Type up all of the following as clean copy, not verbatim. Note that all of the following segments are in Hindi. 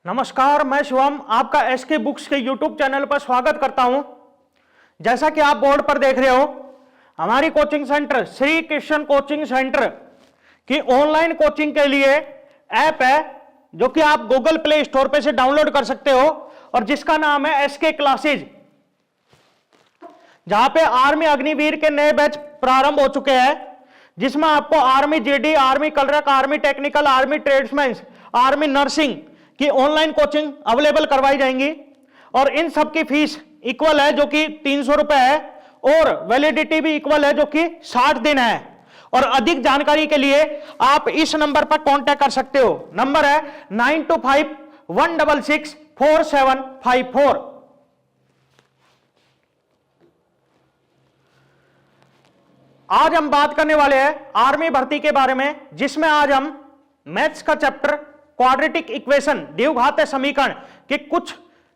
नमस्कार, मैं शिवम आपका एसके बुक्स के यूट्यूब चैनल पर स्वागत करता हूं। जैसा कि आप बोर्ड पर देख रहे हो, हमारी coaching centre Shri Krishna coaching centre की ऑनलाइन कोचिंग के लिए ऐप है जो कि आप गूगल प्ले स्टोर पे से डाउनलोड कर सकते हो और जिसका नाम है एसके क्लासेज, जहां पे आर्मी अग्निवीर के नए बैच प्रारंभ हो चुके हैं, जिसमें आपको army GD, army clerk, army technical, army tradesman, army nursing की ऑनलाइन कोचिंग अवेलेबल करवाई जाएंगी और इन सब की फीस इक्वल है जो कि 300 रुपए है और वैलिडिटी भी इक्वल है जो कि 60 दिन है। और अधिक जानकारी के लिए आप इस नंबर पर कांटेक्ट कर सकते हो। नंबर है 9251664754। आज हम बात करने वाले हैं आर्मी भर्ती के बारे में, जिसमें आज हम मैथ्स का चैप्टर क्वाड्रेटिक इक्वेशन, द्विघात समीकरण के कुछ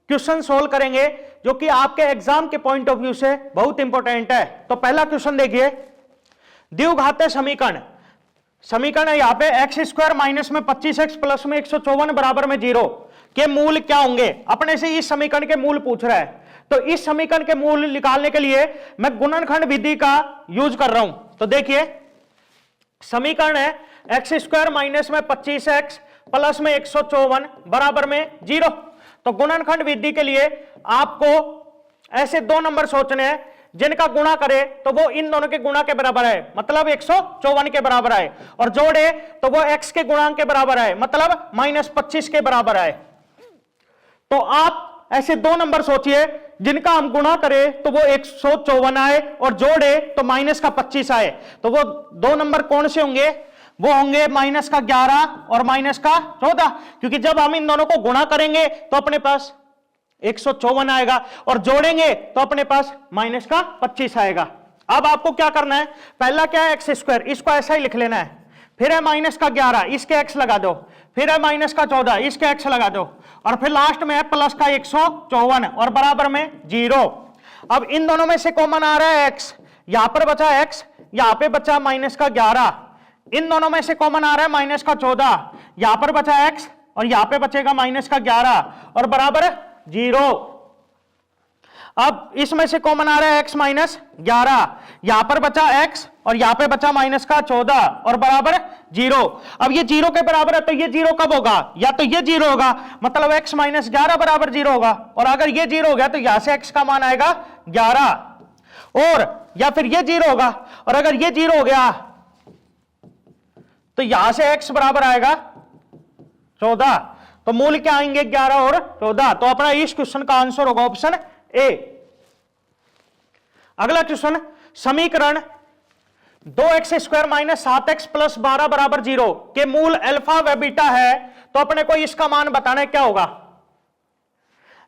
क्वेश्चन सोल्व करेंगे जो कि आपके एग्जाम के पॉइंट ऑफ व्यू से बहुत इंपॉर्टेंट है। तो पहला क्वेश्चन देखिए, द्विघात समीकरण है यहां पे एक्स स्क्वायर माइनस में 25x प्लस में 154 बराबर में 0 के मूल क्या होंगे। अपने से इस समीकरण के मूल पूछ रहा है, तो इस समीकरण के मूल निकालने के लिए मैं गुणनखंड विधि का यूज कर रहा हूं। तो देखिए, समीकरण है एक्स स्क्वायर माइनस में 25x प्लस में 154 बराबर में 0। तो गुणनखंड विधि के लिए आपको ऐसे दो नंबर सोचने हैं जिनका गुणा करे तो वो इन दोनों के गुणा के बराबर है, मतलब 154 के बराबर है, और जोड़े तो वो x के गुणांक के बराबर है, मतलब -25 के बराबर है। तो आप ऐसे दो नंबर सोचिए जिनका हम गुणा करें तो वो 154 आए और जोड़े तो -25 आए। तो वो दो नंबर कौन से होंगे? वो होंगे -11 और -14, क्योंकि जब हम इन दोनों को गुणा करेंगे तो अपने पास 154 आएगा और जोड़ेंगे तो अपने पास -25 आएगा। अब आपको क्या करना है, पहला क्या है एक्स स्क्वायर, इसको ऐसा ही लिख लेना है, फिर है -11 इसके x लगा दो, फिर है -14 इसके x लगा दो, और फिर लास्ट में है प्लस का 154 और बराबर में 0। अब इन दोनों में से कॉमन आ रहा है x, यहां पर बचा x, यहां पे बचा -11, इन दोनों में से कॉमन आ रहा है -14, यहां पर बचा x और यहां पे बचेगा -11 और बराबर 0। अब इसमें से कॉमन आ रहा है x -11, यहां पर बचा x और यहां पे बचा -14 और बराबर 0। अब ये 0 के बराबर है तो ये 0 कब होगा? या तो ये 0 होगा, मतलब x -11 बराबर 0 होगा, और अगर ये 0 हो गया तो यहां से x का मान आएगा 11, और या फिर ये 0 होगा, और अगर ये 0 हो गया तो यहां से x बराबर आएगा 14। तो मूल क्या आएंगे? 11 और 14। तो अपना इस क्वेश्चन का आंसर होगा ऑप्शन ए। अगला क्वेश्चन, समीकरण 2x square minus 7x plus 12 बराबर 0 के मूल अल्फा व बीटा है, तो अपने को इसका मान बताना है क्या होगा।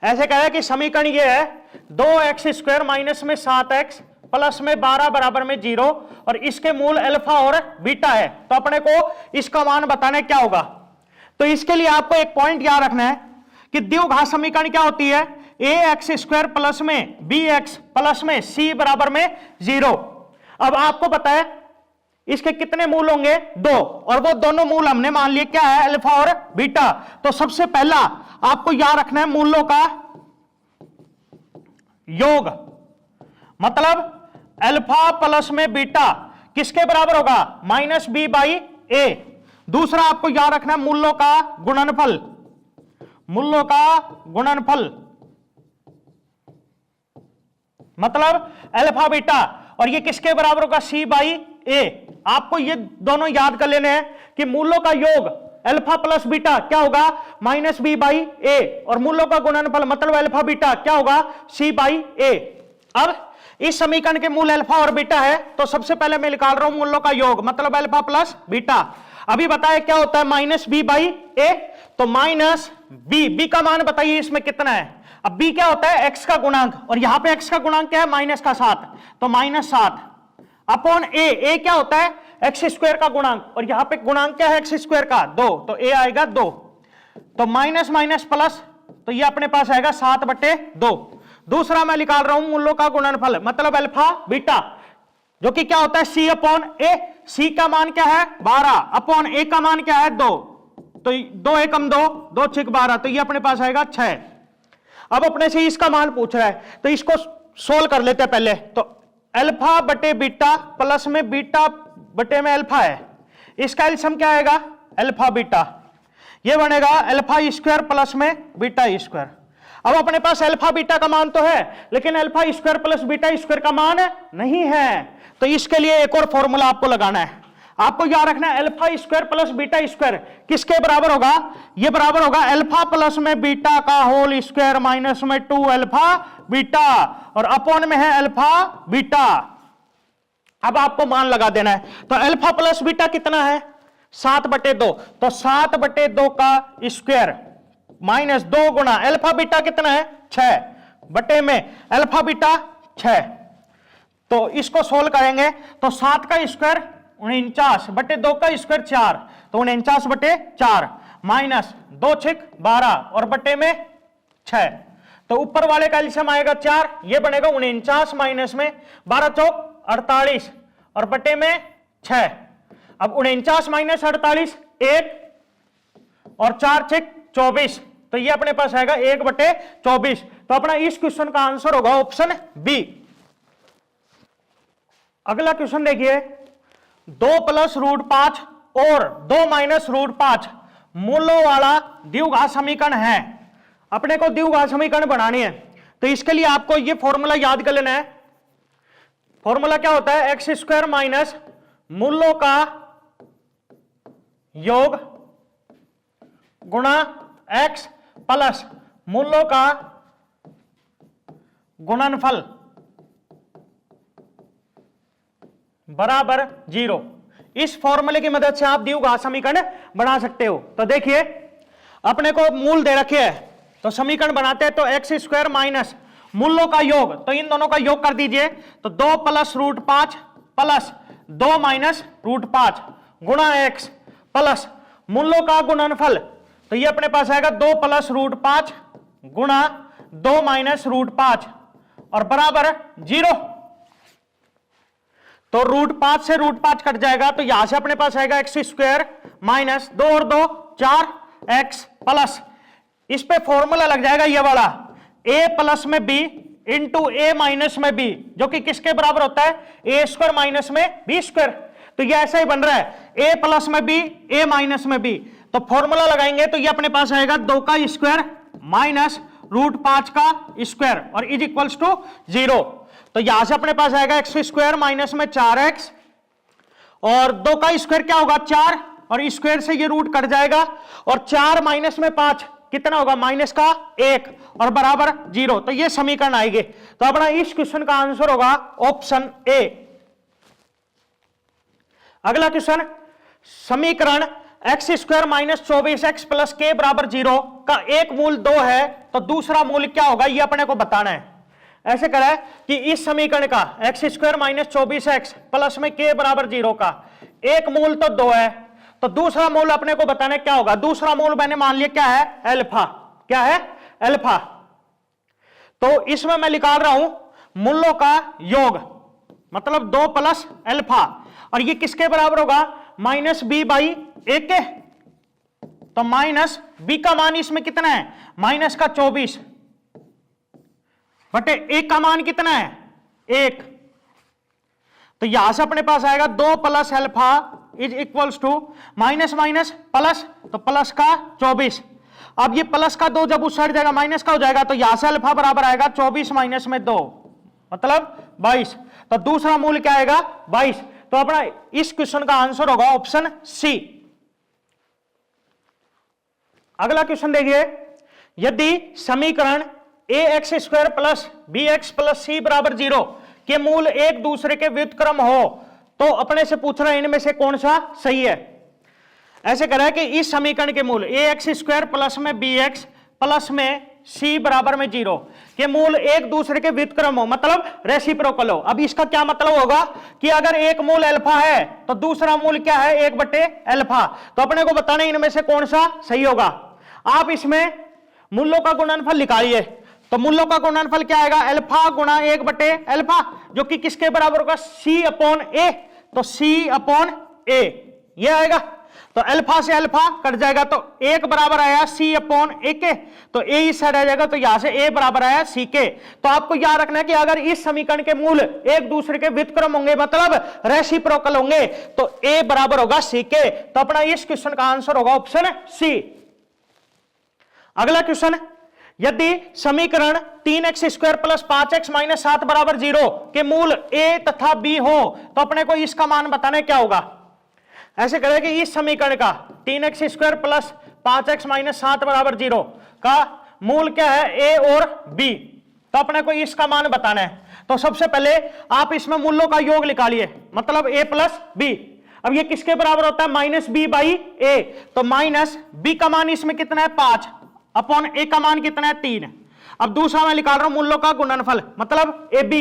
ऐसे कहा है कि समीकरण ये है 2x स्क्वायर माइनस में 7x प्लस में 12 बराबर में 0 और इसके मूल अल्फा और बीटा है, तो अपने को इसका मान बताना है क्या होगा। तो इसके लिए आपको एक पॉइंट याद रखना है कि द्विघात समीकरण क्या होती है, ax स्क्वायर प्लस में bx प्लस में c बराबर में 0। अब आपको पता है इसके कितने मूल होंगे? 2, और वो दोनों मूल हमने मान लिए क्या है? अल्फा और बीटा। तो सबसे पहला आपको याद रखना है मूलों का योग, मतलब अल्फा प्लस में बीटा किसके बराबर होगा? -b/a। दूसरा आपको याद रखना है मूलों का गुणनफल, मूलों का गुणनफल मतलब अल्फा बीटा, और ये किसके बराबर होगा? c/a। आपको ये दोनों याद कर लेने हैं कि मूलों का योग अल्फा प्लस बीटा क्या होगा? -b/a, और मूलों का गुणनफल मतलब अल्फा बीटा क्या होगा? c/a। अब इस समीकरण के मूल अल्फा और बीटा है, तो सबसे पहले मैं निकाल रहा हूं मूलों का योग, मतलब अल्फा प्लस बीटा। अभी बताए क्या होता है -b/a, तो -b का मान बताइए इसमें कितना है। अब b क्या होता है? x का गुणांक, और यहां पे x का गुणांक क्या है? -7, तो -7 अपॉन a क्या होता है? x स्क्वायर का गुणांक, और यहां पे गुणांक क्या है x स्क्वायर का? 2, तो a आएगा 2, तो माइनस माइनस प्लस, तो ये अपने पास आएगा 7/2। दूसरा मैं निकाल रहा हूं मूलों का गुणनफल, मतलब अल्फा बीटा, जो कि क्या होता है? c/a। c का मान क्या है? 12 अपॉन a का मान क्या है? 2, तो 2 एकम 2, 2 छिक 12, तो ये अपने पास आएगा 6। अब अपने से इसका मान पूछ रहा है तो इसको सोल्व कर लेते हैं पहले। तो अल्फा बटे बीटा प्लस में बीटा बटे में अल्फा है, इसका एलसीएम क्या आएगा अल्फा बीटा, ये बनेगा अल्फा स्क्वायर प्लस में बीटा स्क्वायर। अब अपने पास अल्फा बीटा का मान तो है लेकिन alpha square plus beta square का मान नहीं है, तो इसके लिए एक और फॉर्मूला आपको लगाना है। आपको याद रखना है alpha square plus beta square किसके बराबर होगा, ये बराबर होगा अल्फा प्लस में बीटा का होल स्क्वायर माइनस में 2 अल्फा बीटा, और अपॉन में है अल्फा बीटा। अब आपको मान लगा देना है, तो अल्फा प्लस बीटा कितना है 7/2, तो 7/2 का स्क्वायर माइनस 2 गुना अल्फा बीटा कितना है 6 बटे में अल्फा बीटा 6। तो इसको सोल्व करेंगे तो 7 का स्क्वायर 49 बटे 2 का स्क्वायर 4, तो 49/4 माइनस 2 छिक 12 और बटे में 6, तो ऊपर वाले का एलसीएम आएगा 4, ये बनेगा 49 माइनस में 12 चौक 48 और बटे में 6। अब 49 माइनस 48 1 और 4 छिक 24, तो ये अपने पास आएगा 1/24। तो अपना इस क्वेश्चन का आंसर होगा ऑप्शन बी। अगला क्वेश्चन देखिए, 2 + √5 और 2 - √5 मूलों वाला द्विघात समीकरण है। अपने को द्विघात समीकरण बनानी है तो इसके लिए आपको ये फॉर्मूला याद कर लेना है। फॉर्मूला क्या होता है, x² माइनस मूलों का योग गुणा x प्लस मूलों का गुणनफल बराबर 0। इस फॉर्मूले की मदद से आप द्विघात समीकरण बना सकते हो। तो देखिए अपने को मूल दे रखे हैं तो समीकरण बनाते हैं, तो x² माइनस मूलों का योग, तो इन दोनों का योग कर दीजिए, तो 2 + √5 प्लस 2 - √5 गुणा x प्लस मूलों का गुणनफल, तो ये अपने पास आएगा 2 + √5 गुणा 2 - √5 और बराबर 0। तो √5 से √5 कट जाएगा, तो यहां से अपने पास आएगा x² माइनस 2 और 2 4 x प्लस, इस पे फॉर्मूला लग जाएगा ये वाला a प्लस में b इंटू a माइनस में b, जो कि किसके बराबर होता है a² माइनस में b²। तो ये ऐसा ही बन रहा है a प्लस में b a माइनस में b, तो फॉर्मूला लगाएंगे तो ये अपने पास आएगा 2 का स्क्वायर माइनस √5 का स्क्वायर और इज इक्वल्स टू 0। तो यहां से अपने पास आएगा x² माइनस में 4x और 2 का स्क्वायर क्या होगा 4 और स्क्वायर से ये रूट कट जाएगा और 4 माइनस में 5 कितना होगा माइनस का 1 और बराबर 0। तो ये समीकरण आएंगे। तो अपना इस क्वेश्चन का आंसर होगा ऑप्शन ए। अगला क्वेश्चन, समीकरण x² minus 24x plus k बराबर 0 का एक मूल 2 है तो दूसरा मूल क्या होगा ये अपने को बताना है। ऐसे करा है कि इस समीकरण का x² माइनस 24x प्लस में k बराबर 0 का एक मूल तो 2 है, तो दूसरा मूल अपने को बताना क्या होगा। दूसरा मूल मैंने मान लिया क्या है अल्फा, क्या है अल्फा। तो इसमें मैं निकाल रहा हूं मूलों का योग, मतलब 2 + अल्फा, और ये किसके बराबर होगा -b/a के। तो माइनस b का मान इसमें कितना है माइनस का 24 बटे a का मान कितना है 1। तो यहां से अपने पास आएगा 2 + alpha is equals to minus minus plus, तो प्लस का 24। अब ये प्लस का 2 जब उस साइड जाएगा माइनस का हो जाएगा, तो यहां से अल्फा बराबर आएगा 24 माइनस में 2 मतलब 22। तो दूसरा मूल क्या आएगा 22। तो अपना इस क्वेश्चन का आंसर होगा ऑप्शन सी। अगला क्वेश्चन देखिए, यदि समीकरण ax² plus bx plus c बराबर 0 के मूल एक दूसरे के व्युत्क्रम हो तो अपने से पूछ रहा है इनमें से कौन सा सही है। ऐसे करा है कि इस समीकरण के मूल ax² प्लस में bx प्लस में c बराबर में 0 के मूल एक दूसरे के व्युत्क्रम हो, मतलब रेसिप्रोकल हो। अब इसका क्या मतलब होगा कि अगर एक मूल अल्फा है तो दूसरा मूल क्या है 1/अल्फा। तो अपने को बताना इनमें से कौन सा सही होगा। आप इसमें मूलों का गुणनफल निकालिए, तो मूलों का गुणनफल क्या आएगा अल्फा गुणा 1/अल्फा, जो कि किसके बराबर होगा c/a। तो c/a ये आएगा। तो अल्फा से अल्फा कट जाएगा, तो एक बराबर आया सी अपॉन ए के, तो ए इस साइड आ जाएगा, तो यहां से ए बराबर आया सी के। तो आपको याद रखना है कि अगर इस समीकरण के मूल एक दूसरे के व्युत्क्रम होंगे, मतलब रेसिप्रोकल होंगे, तो ए बराबर होगा सी के। तो अपना इस क्वेश्चन का आंसर होगा ऑप्शन सी। अगला क्वेश्चन, यदि समीकरण 3x² + 5x - 7 = 0 के मूल a तथा b हो तो अपने को इसका मान बताना क्या होगा। ऐसे करें कि इस समीकरण का 3x² + 5x - 7 = 0 का मूल क्या है, a और b, तो अपने को इसका मान बताना है। तो सबसे पहले आप इसमें मूलों का योग निकालिए, मतलब a + b। अब ये किसके बराबर होता है, -b/a, तो -b का मान इसमें कितना है 5 अपॉन a का मान कितना है 3। अब दूसरा मैं निकाल रहा हूं मूलों का गुणनफल, मतलब ab,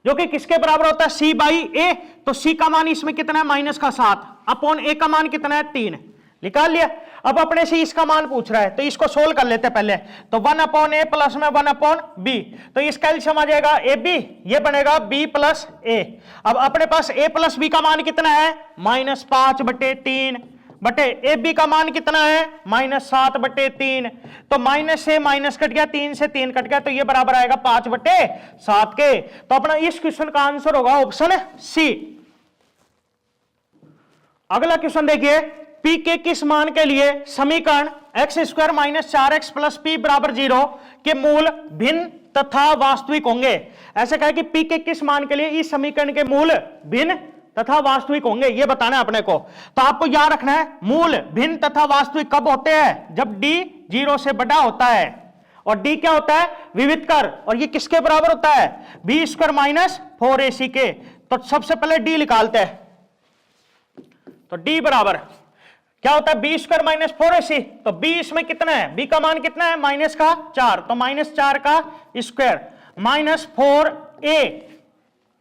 जो कि किसके बराबर होता है c/a, तो c का मान इसमें कितना है -7 अपॉन a का मान कितना है 3। निकाल लिया। अब अपने से इसका मान पूछ रहा है, तो इसको सोल्व कर लेते हैं पहले। तो 1/a प्लस में 1/b, तो इसका एलसीएम आ जाएगा ab, ये बनेगा b + a। अब अपने पास a + b का मान कितना है -5/3 बटे ab का मान कितना है -7/3, तो माइनस से माइनस कट गया, 3 से 3 कट गया, तो ये बराबर आएगा 5/7 के। तो अपना इस क्वेश्चन का आंसर होगा ऑप्शन सी। अगला क्वेश्चन देखिए, p के किस मान के लिए समीकरण x² - 4x + p = 0 के मूल भिन्न तथा वास्तविक होंगे। ऐसे कहा कि p के किस मान के लिए इस समीकरण के मूल भिन्न तथा वास्तविक होंगे, ये बताना है अपने को। तो आपको याद रखना है मूल भिन्न तथा वास्तविक कब होते हैं, जब d 0 से बड़ा होता है, और d क्या होता है विविधकर, और ये किसके बराबर होता है b² - 4ac के। तो सबसे पहले d निकालते हैं, तो d बराबर क्या होता है b² - 4ac, तो b इसमें कितना है, b का मान कितना है -4, तो -4 का स्क्वायर -4a,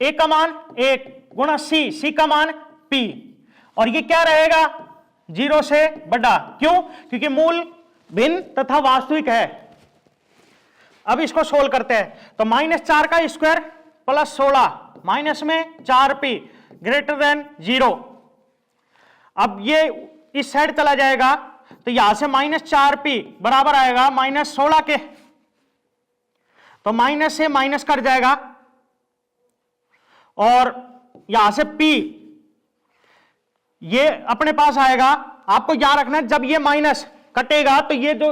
a का मान 1 गुणा c का मान p, और ये क्या रहेगा 0 से बड़ा, क्यों, क्योंकि मूल भिन्न तथा वास्तविक है। अब इसको सोल्व करते हैं, तो -4 का स्क्वायर प्लस 16 माइनस में 4p > 0। अब ये इस साइड चला जाएगा, तो यहां से -4p बराबर आएगा -16 के, तो माइनस से माइनस कट जाएगा, और यहां से p ये अपने पास आएगा। आपको याद रखना है जब ये माइनस कटेगा तो ये जो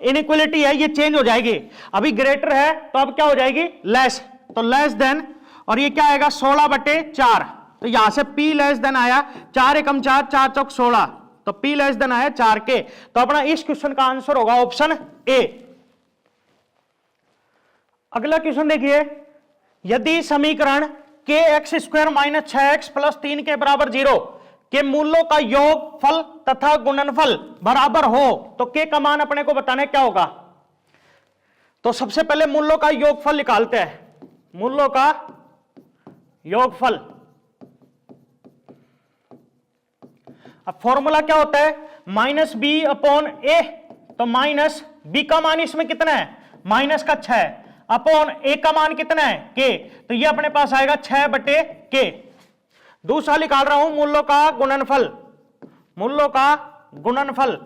इनइक्वालिटी है ये चेंज हो जाएगी। अभी ग्रेटर है तो अब क्या हो जाएगी लेस, तो लेस देन, और ये क्या आएगा 16/4, तो यहां से p लेस देन आया 4 एकम 4, 4 चौक 16, तो p लेस देन आया 4 के। तो अपना इस क्वेश्चन का आंसर होगा ऑप्शन ए। अगला क्वेश्चन देखिए, यदि समीकरण kx² - 6x + 3 के बराबर 0 के मूलों का योगफल तथा गुणनफल बराबर हो तो k का मान अपने को बताना क्या होगा। तो सबसे पहले मूलों का योगफल निकालते हैं, मूलों का योगफल। अब फॉर्मूला क्या होता है -b/a, तो -b का मान इसमें कितना है -6 अपॉन a का मान कितना है k, तो ये अपने पास आएगा 6/k। दूसरा निकाल रहा हूं मूलों का गुणनफल, मूलों का गुणनफल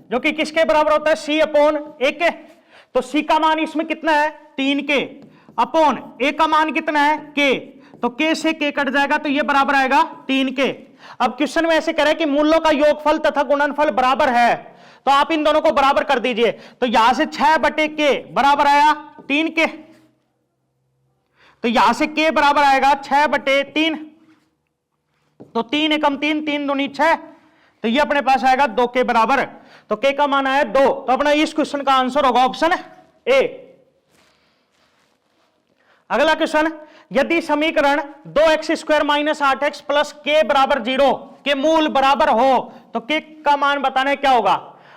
जो कि किसके बराबर होता है c/a के, तो c का मान इसमें कितना है 3k अपॉन a का मान कितना है k, तो k से k कट जाएगा, तो ये बराबर आएगा 3k। अब क्वेश्चन में ऐसे करें कि मूलों का योगफल तथा गुणनफल बराबर है, तो आप इन दोनों को बराबर कर दीजिए, तो यहां से 6/k बराबर आया 3k, तो यहां से k बराबर आएगा 6/3, तो 3 एकम 3, 3 दूनी 6, तो ये अपने पास आएगा 2k बराबर, तो k का मान आया 2। तो अपना इस क्वेश्चन का आंसर होगा ऑप्शन ए। अगला क्वेश्चन, यदि समीकरण 2x² - 8x + k = 0 के मूल बराबर हो तो k का मान बताना क्या होगा।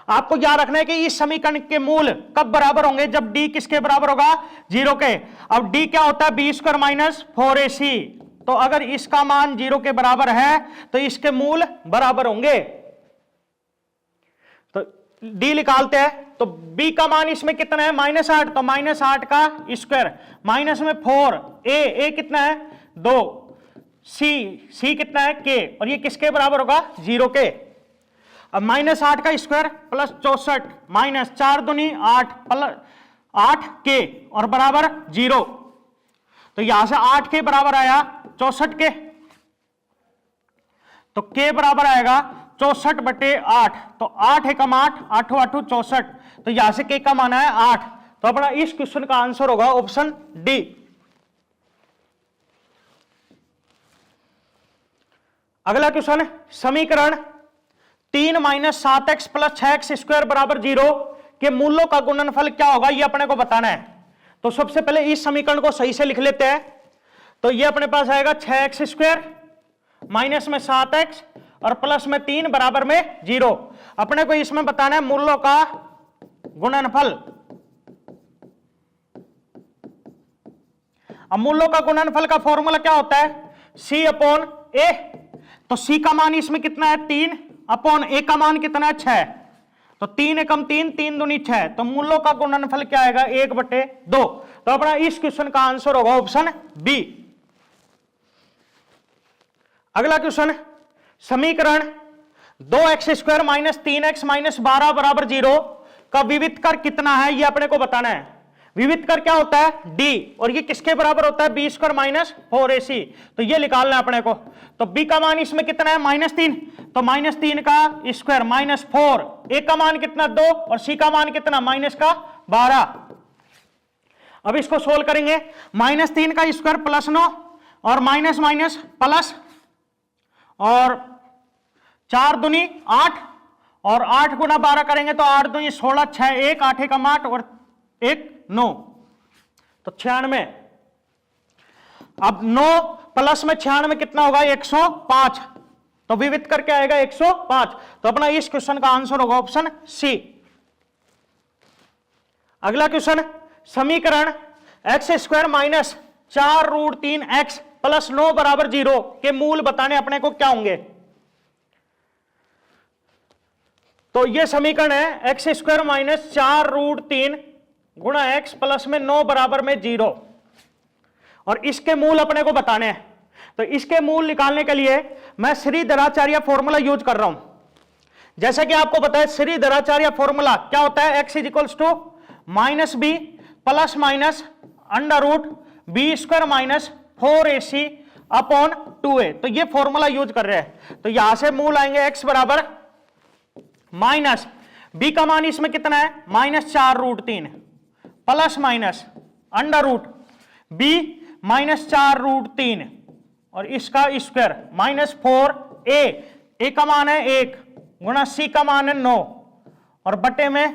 आपको याद रखना है कि इस समीकरण के मूल कब बराबर होंगे, जब d किसके बराबर होगा 0 के। अब d क्या होता है b² - 4ac, तो अगर इसका मान 0 के बराबर है तो इसके मूल बराबर होंगे। तो d निकालते हैं, तो b का मान इसमें कितना है -8, तो -8 का स्क्वायर माइनस में 4, a कितना है 2, सी कितना है के, और ये किसके बराबर होगा 0 के। अब -8 का स्क्वायर प्लस 64 माइनस 4 दूनी 8 प्लस 8 के और बराबर 0। तो यहां से 8 के बराबर आया 64 के, तो के बराबर आएगा 64/8। तो 8 एकम 8 8 8 64, तो यहां से के का मान है 8। तो अपना इस क्वेश्चन का आंसर होगा ऑप्शन डी। अगला क्वेश्चन, समीकरण 3 - 7x + 6x² बराबर 0 के मूलों का गुणनफल क्या होगा, ये अपने को बताना है। तो सबसे पहले इस समीकरण को सही से लिख लेते हैं। तो ये अपने पास आएगा 6x² माइनस में 7x और प्लस में 3 बराबर में 0। अपने को इसमें बताना है मूलों का गुणनफल। अब मूलों का गुणनफल का फॉर्मूला क्या होता है, C/A। तो C का मान इसमें कितना है 3/A का मान कितना है 6। तो 3 एकम 3 3 दूनी 6, तो मूलों का गुणनफल क्या आएगा 1/2। तो अपना इस क्वेश्चन का आंसर होगा ऑप्शन बी। अगला क्वेश्चन, समीकरण 2x² - 3x - 12 बराबर 0 का विविध कर कितना है, ये अपने को बताना है। विविध कर क्या होता है d, और ये किसके बराबर होता है b² - 4ac। तो ये निकालना है अपने को। तो b का मान इसमें कितना है -3, तो -3 का स्क्वायर -4, a का मान कितना 2 और c का मान कितना -12। अब इसको सोल्व करेंगे, -3 का स्क्वायर +9 और माइनस माइनस प्लस, और 4 दूनी 8 और 8 गुना 12 करेंगे तो 8 दूनी 16 6 1 8 एकम 8 और 1 9, तो 96। अब 9 प्लस में 96 कितना होगा 105। तो विविध करके आएगा 105। तो अपना इस क्वेश्चन का आंसर होगा ऑप्शन सी। अगला क्वेश्चन, समीकरण x² - 4√3x + 9 बराबर 0 के मूल बताने अपने को क्या होंगे। तो ये समीकरण है x² - 4√3 गुणा x प्लस में 9 बराबर में 0, और इसके मूल अपने को बताने हैं। तो इसके मूल निकालने के लिए मैं श्रीधराचार्य फॉर्मूला यूज कर रहा हूं। जैसे कि आपको पता है श्रीधराचार्य फॉर्मूला क्या होता है, x = -b plus minus √b² - 4ac/2a। तो ये फॉर्मूला यूज कर रहे हैं। तो यहां से मूल आएंगे x बराबर माइनस b का मान इसमें कितना है -4√3 प्लस माइनस √b -4√3 और इसका स्क्वायर -4a का मान है 1 गुणा c का मान है 9 और बटे में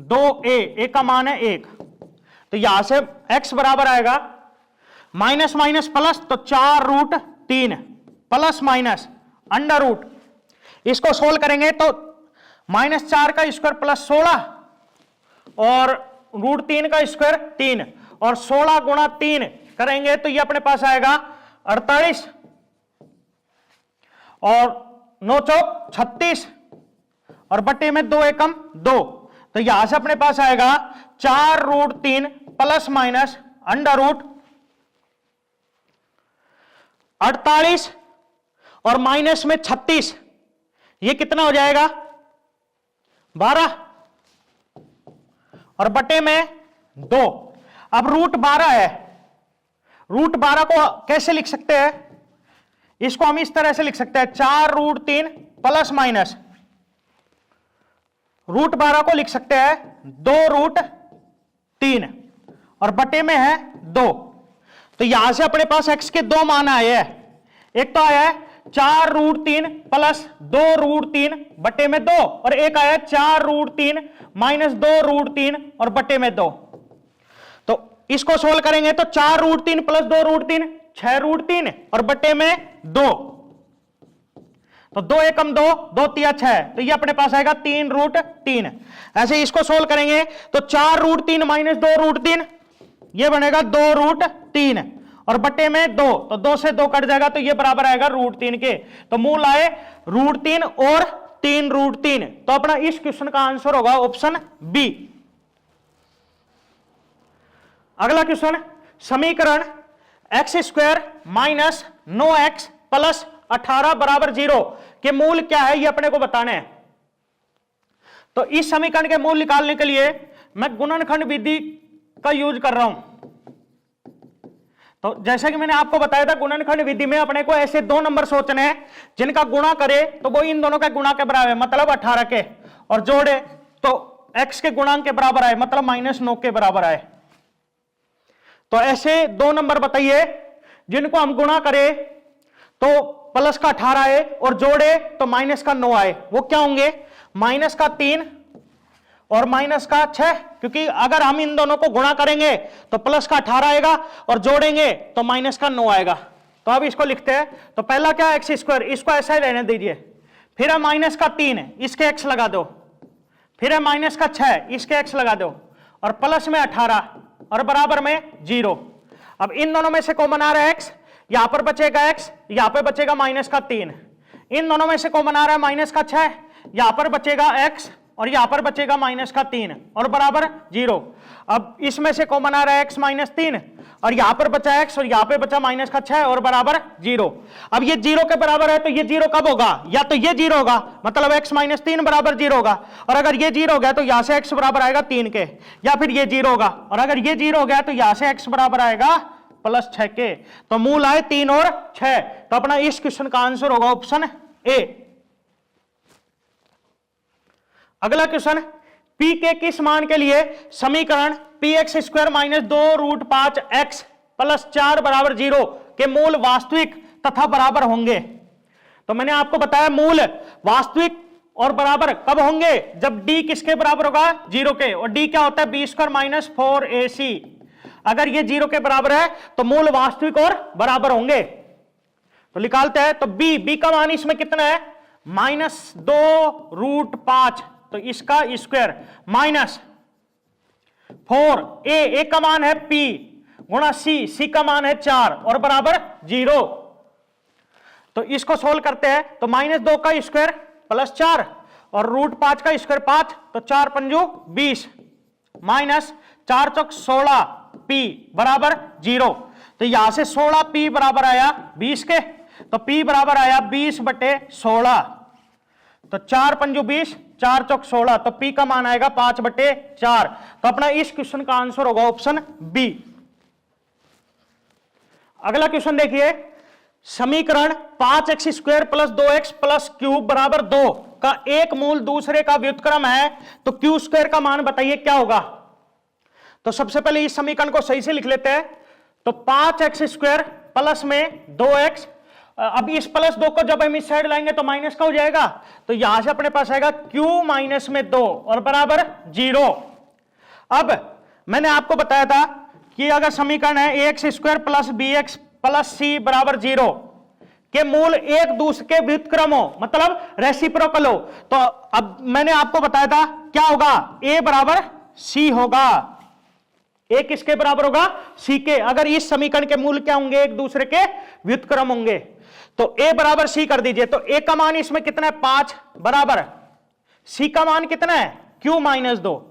2a का मान है 1। तो यहां से x बराबर आएगा माइनस माइनस प्लस, तो 4√3 प्लस माइनस √, इसको सोल्व करेंगे तो -4 का स्क्वायर प्लस 16 और √3 का स्क्वायर 3 और 16 गुणा 3 करेंगे तो ये अपने पास आएगा 48 और 9 चौक 36 और बटे में 2 एकम 2। तो यहां से अपने पास आएगा 4√3 प्लस माइनस √48 और माइनस में 36, ये कितना हो जाएगा 12 और बटे में 2। अब √12 है, √12 को कैसे लिख सकते हैं, इसको हम इस तरह से लिख सकते हैं 4√3 प्लस माइनस √12 को लिख सकते हैं 2√3 और बटे में है 2। तो यहां से अपने पास x के 2 मान आए हैं। एक तो आया है 4√3 प्लस 2√3 बटे में 2 और एक आया 4√3 माइनस 2√3 और बटे में 2। तो इसको सोल्व करेंगे तो 4√3 प्लस 2√3 6√3 और बटे में 2। तो 2 एकम 2 2 तिया 6, तो ये अपने पास आएगा 3√3। ऐसे इसको सोल्व करेंगे तो 4√3 माइनस 2√3 ये बनेगा 2√3 और बटे में 2, तो 2 से 2 कट जाएगा तो ये बराबर आएगा √3 के। तो मूल आए √3 और 3√3। तो अपना इस क्वेश्चन का आंसर होगा ऑप्शन बी। अगला क्वेश्चन, समीकरण x square minus 9x plus 18 बराबर 0 के मूल क्या है ये अपने को बताना है। तो इस समीकरण के मूल निकालने के लिए मैं गुणनखंड विधि का यूज कर रहा हूं। तो जैसा कि मैंने आपको बताया था, गुणनखंड विधि में अपने को ऐसे दो नंबर सोचने हैं जिनका गुणा करे तो वो इन दोनों के गुणा के बराबर है, मतलब 18 के, और जोड़े तो x के गुणांक के बराबर आए, मतलब -9 के बराबर आए। तो ऐसे दो नंबर बताइए जिनको हम गुणा करें तो प्लस का 18 आए और जोड़े तो माइनस का 9 आए। वो क्या होंगे? माइनस का 3 और माइनस का 6, क्योंकि अगर हम इन दोनों को गुणा करेंगे तो प्लस का 18 आएगा और जोड़ेंगे तो माइनस का 9 आएगा। तो अब इसको लिखते हैं। तो पहला क्या है? एक्स स्क्वायर, इसको ऐसा ही रहने दीजिए। फिर है माइनस का 3, इसके एक्स लगा दो। फिर है माइनस का 6, इसके एक्स लगा दो, और प्लस में 18 और बराबर में 0। अब इन दोनों में से कॉमन आ रहा है एक्स, यहां पर बचेगा एक्स, यहां पर बचेगा माइनस का 3। इन दोनों में से कॉमन आ रहा है माइनस का 6, यहां पर बचेगा एक्स और यहां पर बचेगा माइनस का 3 और बराबर 0। अब इसमें से कॉमन आ रहा है एक्स माइनस 3 और यहां पर बचा एक्स और यहां पे बचा माइनस का 6 और बराबर 0। अब ये 0 के बराबर है तो ये 0 कब होगा? या तो ये 0 होगा, मतलब x माइनस 3 बराबर 0 होगा, और अगर ये 0 हो गया तो यहां से x बराबर आएगा 3 के, या फिर ये 0 होगा, और अगर ये 0 हो गया तो यहां से x बराबर आएगा प्लस 6 के। तो मूल आए 3 और 6। तो अपना इस क्वेश्चन का आंसर होगा ऑप्शन ए। अगला क्वेश्चन, p के किस मान के लिए समीकरण px square minus 2√5x plus 4 बराबर 0 के मूल वास्तविक तथा बराबर होंगे? तो मैंने आपको बताया मूल वास्तविक और बराबर कब होंगे? जब d किसके बराबर होगा? 0 के, और d क्या होता है? b square minus 4ac। अगर ये 0 के बराबर है तो मूल वास्तविक और बराबर होंगे। तो निकालते हैं। तो b का मान इसमें कितना है? -2√5, तो इसका स्क्वायर माइनस 4, a का मान है p गुणा c का मान है 4 और बराबर 0। तो इसको सोल्व करते हैं। तो -2 का स्क्वायर प्लस 4 और √5 का स्क्वायर 5, तो 4 पंजू 20 माइनस 4 चौक 16 p बराबर 0। तो यहां से 16p बराबर आया 20 के, तो p बराबर आया 20/16। तो 4 पंजू 20, 4 चौक 16, तो p का मान आएगा 5/4। तो अपना इस क्वेश्चन का आंसर होगा ऑप्शन बी। अगला क्वेश्चन देखिए, समीकरण 5x square plus 2x plus cube बराबर 2 का एक मूल दूसरे का व्युत्क्रम है, तो क्यू स्क्वायर का मान बताइए क्या होगा? तो सबसे पहले इस समीकरण को सही से लिख लेते हैं। तो 5x स्क्वायर प्लस में 2x, अब इस प्लस 2 को जब हम इस साइड लाएंगे तो माइनस का हो जाएगा, तो यहां से अपने पास आएगा q माइनस में 2 और बराबर 0। अब मैंने आपको बताया था कि अगर समीकरण है ax square plus bx plus c बराबर 0 के मूल एक दूसरे के व्युत्क्रम हो, मतलब रेसिप्रोकल हो, तो अब मैंने आपको बताया था क्या होगा? a बराबर c होगा। a किसके बराबर होगा? c के। अगर इस समीकरण के मूल क्या होंगे? एक दूसरे के व्युत्क्रम होंगे। तो a बराबर c कर दीजिए। तो a का मान इसमें कितना है? 5 बराबर c का मान कितना है? q minus 2।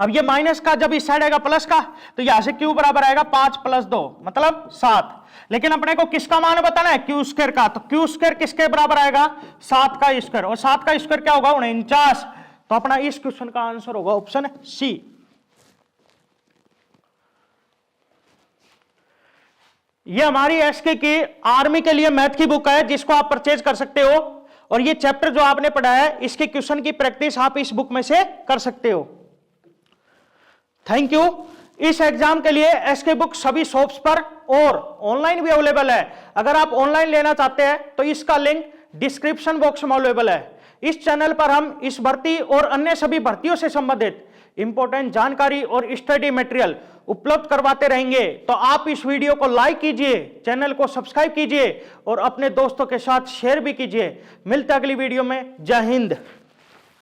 अब ये माइनस का जब इस साइड आएगा प्लस का, तो यहां से q बराबर आएगा 5 प्लस 2 मतलब 7। लेकिन अपने को किसका मान बताना है? क्यू स्क्वायर का। तो क्यू स्क्वायर किसके बराबर आएगा? 7 का स्क्वायर, और 7 का स्क्वायर क्या होगा? 49। तो अपना इस क्वेश्चन का आंसर होगा ऑप्शन सी। ये हमारी एसके की आर्मी के लिए मैथ की बुक है, जिसको आप परचेज कर सकते हो, और ये चैप्टर जो आपने पढ़ा है इसके क्वेश्चन की प्रैक्टिस आप इस बुक में से कर सकते हो। Thank you. इस एग्जाम के लिए एसके बुक सभी शॉप्स पर और ऑनलाइन भी अवेलेबल है। अगर आप ऑनलाइन लेना चाहते हैं तो इसका लिंक डिस्क्रिप्शन बॉक्स में अवेलेबल है। इस चैनल पर हम इस भर्ती और अन्य सभी भर्तियों से संबंधित इंपॉर्टेंट जानकारी और स्टडी मटेरियल उपलब्ध करवाते रहेंगे। तो आप इस वीडियो को लाइक कीजिए, चैनल को सब्सक्राइब कीजिए और अपने दोस्तों के साथ शेयर भी कीजिए। मिलते हैं अगली वीडियो में। जय हिंद।